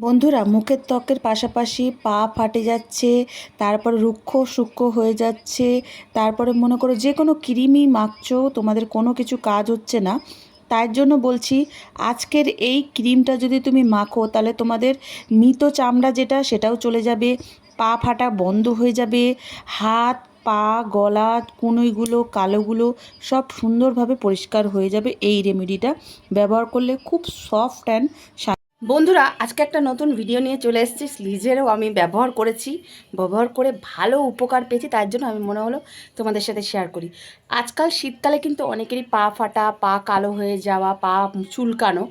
বন্ধুরা, মুখের ত্বকের পাশাপাশি পা ফাটে যাচ্ছে, তারপরে রুক্ষ শুষ্ক হয়ে যাচ্ছে, তারপরে মনে করো যে কোনো ক্রিমই মাখছো তোমাদের কোনো কিছু কাজ হচ্ছে না। তার জন্য বলছি, আজকের এই ক্রিমটা যদি তুমি মাখো তাহলে তোমাদের মৃত চামড়া যেটা সেটাও চলে যাবে, পা ফাটা বন্ধ হয়ে যাবে, হাত পা গলা কনুইগুলো কালোগুলো সব সুন্দরভাবে পরিষ্কার হয়ে যাবে। এই রেমেডিটা ব্যবহার করলে খুব সফট অ্যান্ড বন্ধুরা, আজকে একটা নতুন ভিডিও নিয়ে চলে এসেছি। নিজেরও আমি ব্যবহার করে ভালো উপকার পেয়েছি, তার জন্য আমি মনে হলো তোমাদের সাথে শেয়ার করি। আজকাল শীতকালে কিন্তু অনেকেরই পা ফাটা, পা কালো হয়ে যাওয়া, পা চুলকানো,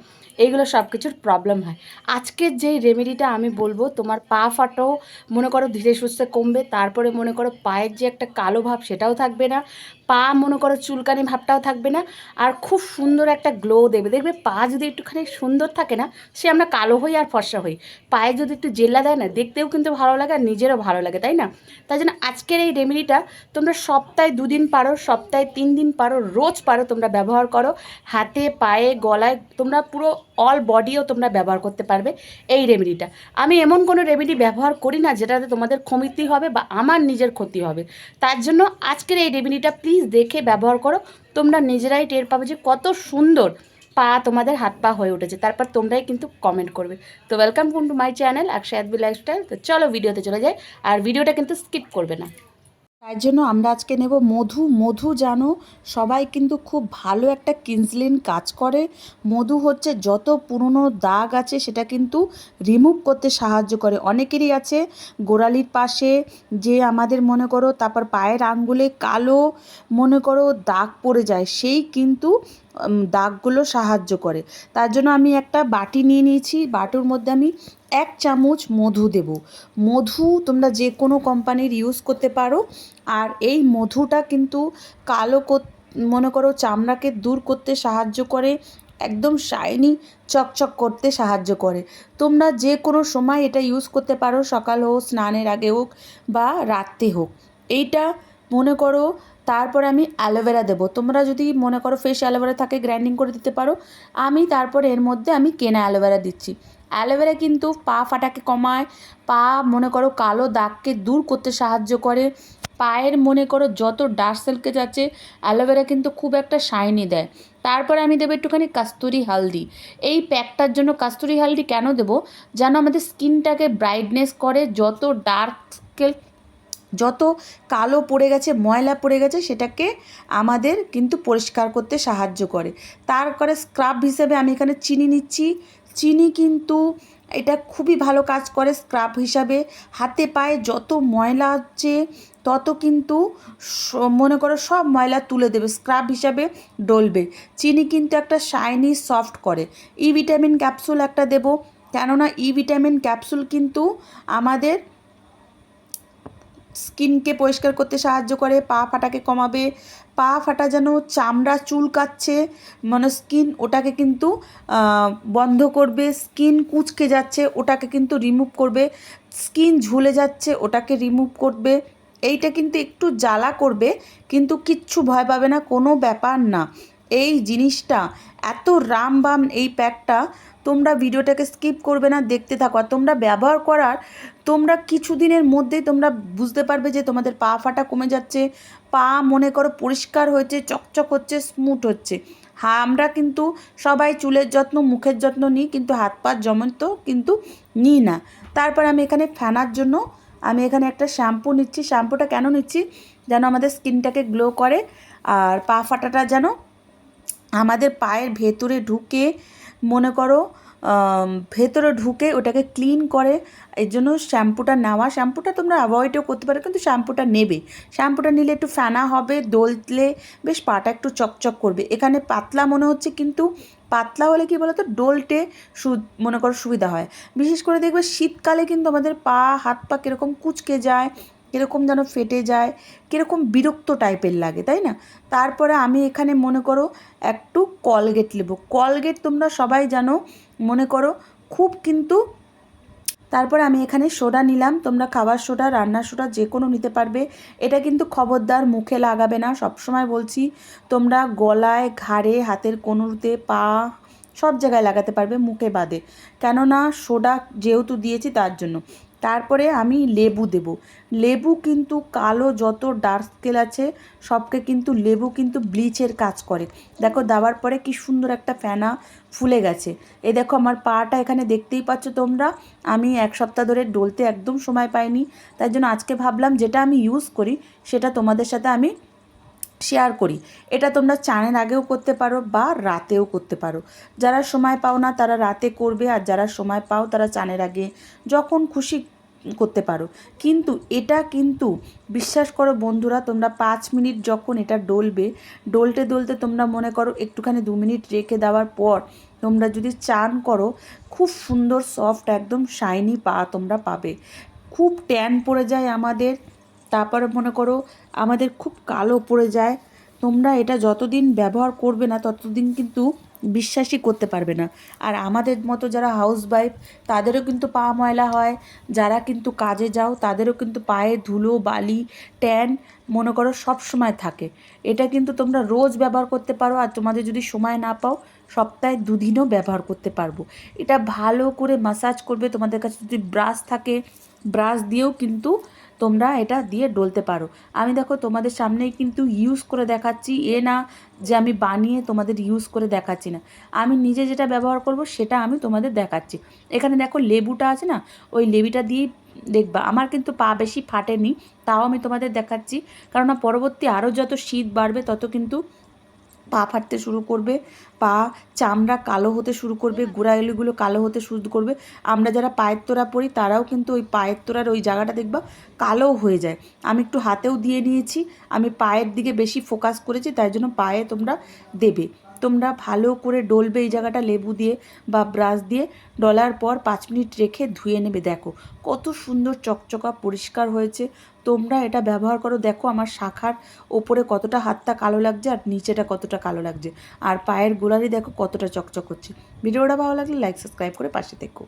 এইগুলো সব কিছুর প্রবলেম হয়। আজকের যেই রেমেডিটা আমি বলবো, তোমার পা ফাটাও মনে করো ধীরে সুস্থে কমবে, তারপরে মনে করো পায়ের যে একটা কালো ভাব সেটাও থাকবে না, পা মনে করো চুলকানি ভাবটাও থাকবে না, আর খুব সুন্দর একটা গ্লো দেবে। দেখবে পা যদি একটুখানি সুন্দর থাকে না, সে আমরা কালো হই আর ফর্সা হই, পায়ে যদি একটু জেল্লা দেয় না, দেখতেও কিন্তু ভালো লাগে আর নিজেরও ভালো লাগে, তাই না? তাই জন্য আজকের এই রেমেডিটা তোমরা সপ্তাহে 2 দিন পারো, সপ্তাহে 3 দিন পারো, রোজ পারো তোমরা ব্যবহার করো। হাতে পায়ে গলায় তোমরা পুরো অল বডিও তোমরা ব্যবহার করতে পারবে এই রেমেডিটা। আমি এমন কোনো রেমেডি ব্যবহার করি না যেটাতে তোমাদের ক্ষতি হবে বা আমার নিজের ক্ষতি হবে। তার জন্য আজকের এই রেমেডিটা প্লিজ দেখে ব্যবহার করো, তোমরা নিজেরাই টের পাবে যে কত সুন্দর পা তোমাদের হাত পা হয়ে উঠেছে। তারপর তোমরাই কিন্তু কমেন্ট করবে। তো welcome to my channel Aksa Adobe lifestyle. তো চলো ভিডিওতে চলে যাই, আর ভিডিওটা কিন্তু স্কিপ করবে না। তার জন্য আমরা আজকে নেব মধু। মধু জানো সবাই কিন্তু খুব ভালো একটা ক্লিনজিং কাজ করে। মধু হচ্ছে যত পুরনো দাগ আছে সেটা কিন্তু রিমুভ করতে সাহায্য করে। অনেকেরই আছে গোড়ালির পাশে যে আমাদের মনে করো তারপর পায়ের আঙ্গুলে কালো মনে করো দাগ পড়ে যায়, সেই কিন্তু দাগগুলো সাহায্য করে। তার জন্য আমি একটা বাটি নিয়ে নিয়েছি, বাটির মধ্যে আমি 1 চামচ মধু দেব। মধু তোমরা যে কোনো কোম্পানির ইউজ করতে পারো। আর এই মধুটা কিন্তু কালো মনে করো চামড়াকে দূর করতে সাহায্য করে, একদম শাইনি চকচক করতে সাহায্য করে। তোমরা যে কোনো সময় এটা ইউজ করতে পারো, সকাল হোক, স্নানের আগে হোক বা রাত্রে হোক। এইটা মনে করো। তারপর আমি অ্যালোভেরা দেবো। তোমরা যদি মনে করো ফ্রেশ অ্যালোভেরা থাকে গ্রাইন্ডিং করে দিতে পারো। আমি তারপর এর মধ্যে আমি কেনা অ্যালোভেরা দিচ্ছি। অ্যালোভেরা কিন্তু পা ফাটাকে কমায়, পা মনে করো কালো দাগকে দূর করতে সাহায্য করে, পায়ের মনে করো যত ডার্ক সার্কেল আছে অ্যালোভেরা কিন্তু খুব একটা শাইনি দেয়। তারপরে আমি দেবো একটুখানি কাস্তুরি হলদি। এই প্যাকটার জন্য কাস্তুরি হলদি কেন দেবো, যেন আমাদের স্কিনটাকে ব্রাইটনেস করে, যত ডার্ক সার্কেল যত কালো পড়ে গেছে ময়লা পড়ে গেছে সেটাকে আমাদের কিন্তু পরিষ্কার করতে সাহায্য করে। তারপরে স্ক্রাব হিসেবে আমি এখানে চিনি নিচ্ছি। চিনি কিন্তু এটা খুবই ভালো কাজ করে স্ক্রাব হিসাবে। হাতে পায়ে যত ময়লা হচ্ছে তত কিন্তু মনে করো সব ময়লা তুলে দেবে, স্ক্রাব হিসাবে ডলবে। চিনি কিন্তু একটা শাইনি সফট করে। ভিটামিন ক্যাপসুল একটা দেবো, কেননা ভিটামিন ক্যাপসুল কিন্তু আমাদের স্কিনকে পরিষ্কার করতে সাহায্য করে, পা ফাটাকে কমাবে। পা ফাটা যেন চামড়া চুলকাচ্ছে মানে স্কিন, ওটাকে কিন্তু বন্ধ করবে। স্কিন কুঁচকে যাচ্ছে ওটাকে কিন্তু রিমুভ করবে। স্কিন ঝুলে যাচ্ছে ওটাকে রিমুভ করবে। এইটা কিন্তু একটু জ্বালা করবে, কিন্তু কিচ্ছু ভয় পাবে না, কোনো ব্যাপার না। এই জিনিসটা এত রামবাম এই প্যাকটা, তোমরা ভিডিওটাকে স্কিপ করবে না, দেখতে থাকো। আর তোমরা ব্যবহার করার তোমরা কিছু দিনের মধ্যেই তোমরা বুঝতে পারবে যে তোমাদের পা ফাটা কমে যাচ্ছে, পা মনে করো পরিষ্কার হচ্ছে, চকচক হচ্ছে, স্মুথ হচ্ছে। হ্যাঁ, আমরা কিন্তু সবাই চুলের যত্ন মুখের যত্ন নিই, কিন্তু হাত পা যেমন তো কিন্তু নিই না। তারপর আমি এখানে ফেনার জন্য আমি এখানে একটা শ্যাম্পু নিচ্ছি। শ্যাম্পুটা কেন নিচ্ছি, যেন আমাদের স্কিনটাকে গ্লো করে, আর পা ফাটাটা যেন আমাদের পায়ের ভেতরে ঢুকে মনে করো ভেতরে ঢুকে ওটাকে ক্লিন করে। এর জন্য শ্যাম্পুটা নেওয়া। শ্যাম্পুটা তোমরা অ্যাভয়েডও করতে পারো, কিন্তু শ্যাম্পুটা নেবে। শ্যাম্পুটা নিলে একটু ফেনা হবে, ডললে বেশ পাটা একটু চকচক করবে। এখানে পাতলা মনে হচ্ছে, কিন্তু পাতলা হলে কী বলো তো, ডলতে মনে করো সুবিধা হয়। বিশেষ করে দেখবে শীতকালে কিন্তু আমাদের পা হাত পা কীরকম কুঁচকে যায়, কীরকম যেন ফেটে যায়, কীরকম বিরক্ত টাইপের লাগে, তাই না? তারপরে আমি এখানে মনে করো একটু কলগেট নেব। কলগেট তোমরা সবাই জানো মনে করো খুব কিন্তু। তারপরে আমি এখানে সোডা নিলাম। তোমরা খাবার সোডা, রান্নার সোডা যে কোনো নিতে পারবে। এটা কিন্তু খবরদার মুখে লাগাবে না, সবসময় বলছি। তোমরা গলায়, ঘাড়ে, হাতের কনুইতে, পা সব জায়গায় লাগাতে পারবে, মুখে বাদে, কেননা সোডা যেহেতু দিয়েছি তার জন্য। তারপরে আমি লেবু দেব। লেবু কিন্তু কালো যত ডার্ক স্কেল আছে সবকে কিন্তু লেবু কিন্তু ব্লিচের কাজ করে। দেখো দেওয়ার পরে কি সুন্দর একটা ফেনা ফুলে গেছে। এই দেখো আমার পাটা এখানে দেখতেই পাচ্ছ তোমরা, আমি 1 সপ্তাহ ধরে ডলতে একদম সময় পাইনি, তাই জন্য আজকে ভাবলাম যেটা আমি ইউজ করি সেটা তোমাদের সাথে আমি শেয়ার করি। এটা তোমরা চানের আগেও করতে পারো বা রাতেও করতে পারো। যারা সময় পাও না তারা রাতে করবে, আর যারা সময় পাও তারা চানের আগে যখন খুশি করতে পারো। কিন্তু এটা কিন্তু বিশ্বাস করো বন্ধুরা, তোমরা 5 মিনিট যখন এটা ডলবে, ডলতে ডলতে তোমরা মনে করো একটুখানি 2 মিনিট রেখে দেওয়ার পর তোমরা যদি চান করো, খুব সুন্দর সফট একদম শাইনি পা তোমরা পাবে। খুব ট্যান পড়ে যায় আমাদের, তারপরে মনে করো আমাদের খুব কালো পড়ে যায়। তোমরা এটা যতদিন ব্যবহার করবে না ততদিন কিন্তু বিশ্বাসই করতে পারবে না। আর আমাদের মতো যারা হাউসওয়াইফ তাদেরও কিন্তু পা ময়লা হয়, যারা কিন্তু কাজে যাও তাদেরও কিন্তু পায়ে ধুলো বালি ট্যান মনে করো সব সময় থাকে। এটা কিন্তু তোমরা রোজ ব্যবহার করতে পারো, আর তোমাদের যদি সময় না পাও সপ্তাহে 2 দিনও ব্যবহার করতে পারবো। এটা ভালো করে ম্যাসাজ করবে, তোমাদের কাছে যদি ব্রাশ থাকে ব্রাশ দিয়েও কিন্তু তোমরা এটা দিয়ে ডলতে পারো। আমি দেখো তোমাদের সামনেই কিন্তু ইউজ করে দেখাচ্ছি, এ না যে আমি বানিয়ে তোমাদের ইউজ করে দেখাচ্ছি না, আমি নিজে যেটা ব্যবহার করব সেটা আমি তোমাদের দেখাচ্ছি। এখানে দেখো লেবুটা আছে না, ওই লেবুটা দিয়েই দেখবা আমার কিন্তু পা বেশি ফাটেনি, তাও আমি তোমাদের দেখাচ্ছি। কেননা পরবর্তী আরও যত শীত বাড়বে তত কিন্তু পা ফাটতে শুরু করবে, পা চামড়া কালো হতে শুরু করবে, গোড়ালিগুলো কালো হতে শুরু করবে। আমরা যারা পায়ের তোড়া পরি তারাও কিন্তু ওই পায়ের তোড়ার ওই জায়গাটা দেখবা কালো হয়ে যায়। আমি একটু হাতেও দিয়ে নিয়েছি, আমি পায়ের দিকে বেশি ফোকাস করেছি, তাই জন্য পায়ে তোমরা দেবে। তোমরা ভালো করে ডলবে এই জায়গাটা লেবু দিয়ে বা ব্রাশ দিয়ে, ডলার পর 5 মিনিট রেখে ধুয়ে নেবে। দেখো কত সুন্দর চকচকা পরিষ্কার হয়েছে। তোমরা এটা ব্যবহার করো, দেখো আমার শাখার ওপরে কতটা হাতটা কালো লাগছে আর নিচেটা কতটা কালো লাগছে, আর পায়ের গোড়ালি দেখো কতটা চকচক হচ্ছে। ভিডিওটা ভালো লাগলে লাইক সাবস্ক্রাইব করে পাশে থেকো।